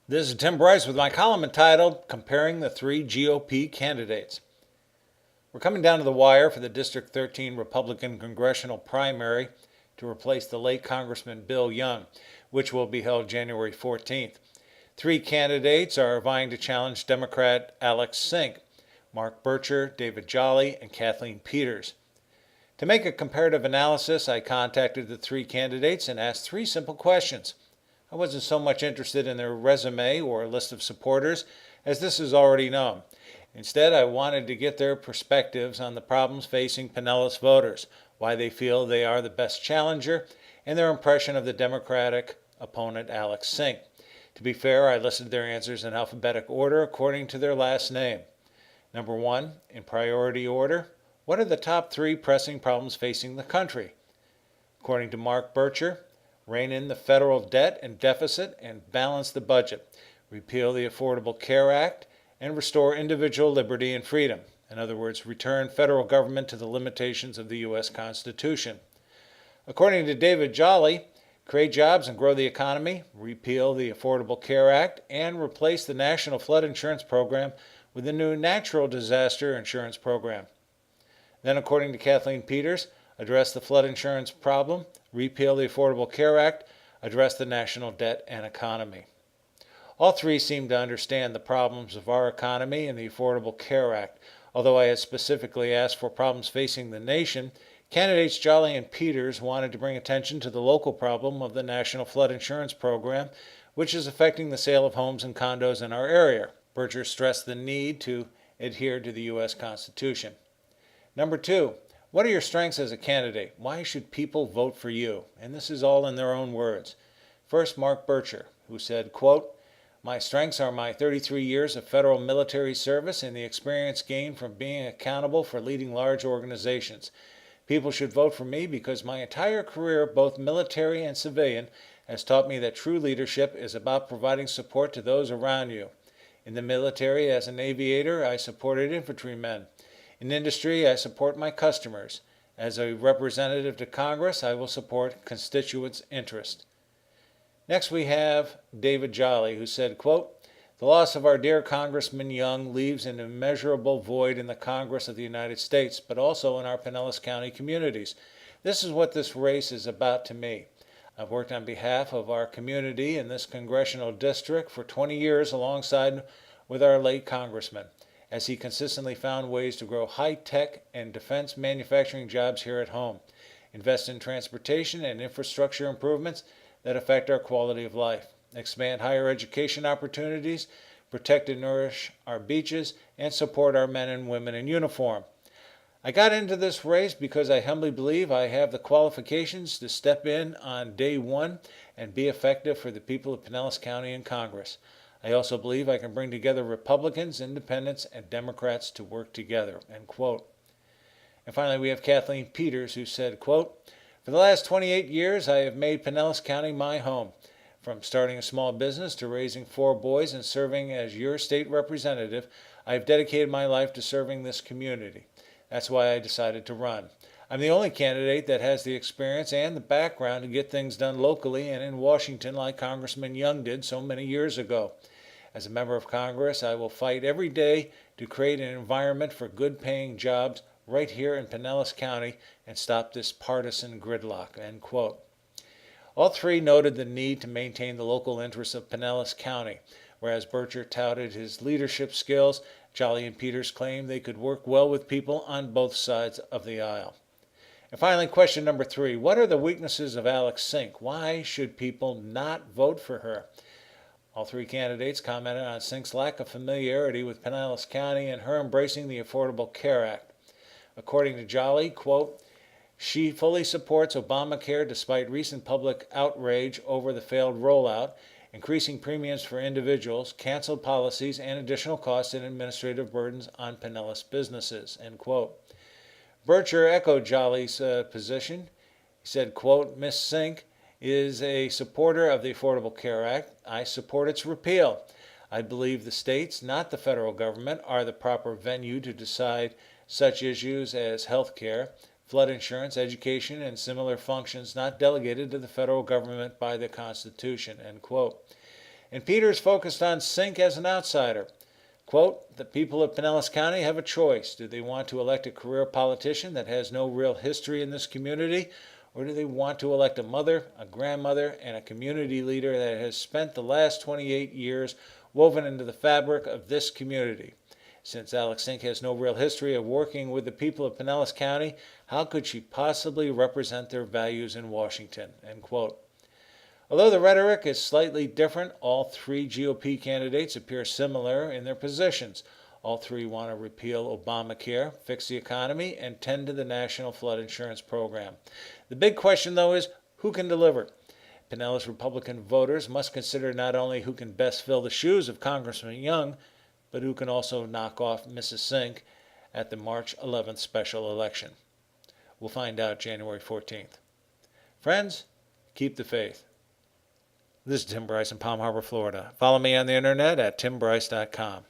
This is Tim Bryce with my column entitled Comparing the Three GOP Candidates. We're coming down to the wire for the District 13 Republican congressional primary to replace the late Congressman Bill Young, which will be held January 14th. Three candidates are vying to challenge Democrat Alex Sink, Mark Bircher, David Jolly, and Kathleen Peters. To make a comparative analysis, I contacted the three candidates and asked three simple questions. I wasn't so much interested in their resume or list of supporters, as this is already known. Instead, I wanted to get their perspectives on the problems facing Pinellas voters, why they feel they are the best challenger, and their impression of the Democratic opponent Alex Sink. To be fair, I listed their answers in alphabetic order according to their last name. Number one, in priority order, what are the top three pressing problems facing the country? According to Mark Bircher, rein in the federal debt and deficit and balance the budget, repeal the Affordable Care Act, and restore individual liberty and freedom. In other words, return federal government to the limitations of the U.S. Constitution. According to David Jolly, create jobs and grow the economy, repeal the Affordable Care Act, and replace the National Flood Insurance Program with a new Natural Disaster Insurance Program. Then, according to Kathleen Peters, address the flood insurance problem, repeal the Affordable Care Act, address the national debt and economy. All three seem to understand the problems of our economy and the Affordable Care Act. Although I had specifically asked for problems facing the nation, candidates Jolly and Peters wanted to bring attention to the local problem of the National Flood Insurance Program, which is affecting the sale of homes and condos in our area. Bircher stressed the need to adhere to the U.S. Constitution. Number two, what are your strengths as a candidate? Why should people vote for you? And this is all in their own words. First, Mark Bircher, who said, quote, my strengths are my 33 years of federal military service and the experience gained from being accountable for leading large organizations. People should vote for me because my entire career, both military and civilian, has taught me that true leadership is about providing support to those around you. In the military, as an aviator, I supported infantrymen. In industry, I support my customers. As a representative to Congress, I will support constituents' interests. Next, we have David Jolly, who said, quote, the loss of our dear Congressman Young leaves an immeasurable void in the Congress of the United States, but also in our Pinellas County communities. This is what this race is about to me. I've worked on behalf of our community in this congressional district for 20 years alongside with our late congressman, as he consistently found ways to grow high-tech and defense manufacturing jobs here at home, invest in transportation and infrastructure improvements that affect our quality of life, expand higher education opportunities, protect and nourish our beaches, and support our men and women in uniform. I got into this race because I humbly believe I have the qualifications to step in on day one and be effective for the people of Pinellas County and Congress. I also believe I can bring together Republicans, Independents, and Democrats to work together, end quote. And finally, we have Kathleen Peters, who said, quote, for the last 28 years, I have made Pinellas County my home. From starting a small business to raising 4 boys and serving as your state representative, I have dedicated my life to serving this community. That's why I decided to run. I'm the only candidate that has the experience and the background to get things done locally and in Washington like Congressman Young did so many years ago. As a member of Congress, I will fight every day to create an environment for good-paying jobs right here in Pinellas County and stop this partisan gridlock, end quote. All three noted the need to maintain the local interests of Pinellas County. Whereas Bircher touted his leadership skills, Jolly and Peters claimed they could work well with people on both sides of the aisle. And finally, question number 3. What are the weaknesses of Alex Sink? Why should people not vote for her? All three candidates commented on Sink's lack of familiarity with Pinellas County and her embracing the Affordable Care Act. According to Jolly, quote, she fully supports Obamacare despite recent public outrage over the failed rollout, increasing premiums for individuals, canceled policies, and additional costs and administrative burdens on Pinellas businesses, end quote. Bircher echoed Jolly's position. He said, quote, Ms. Sink is a supporter of the Affordable Care Act. I support its repeal. I believe the states, not the federal government, are the proper venue to decide such issues as health care, flood insurance, education, and similar functions not delegated to the federal government by the Constitution, end quote. And Peters focused on Sink as an outsider. Quote, the people of Pinellas County have a choice. Do they want to elect a career politician that has no real history in this community, or do they want to elect a mother, a grandmother, and a community leader that has spent the last 28 years woven into the fabric of this community? Since Alex Sink has no real history of working with the people of Pinellas County, how could she possibly represent their values in Washington? End quote. Although the rhetoric is slightly different, all three GOP candidates appear similar in their positions. All three want to repeal Obamacare, fix the economy, and tend to the National Flood Insurance Program. The big question, though, is who can deliver? Pinellas Republican voters must consider not only who can best fill the shoes of Congressman Young, but who can also knock off Mrs. Sink at the March 11th special election. We'll find out January 14th. Friends, keep the faith. This is Tim Bryce in Palm Harbor, Florida. Follow me on the internet at timbryce.com.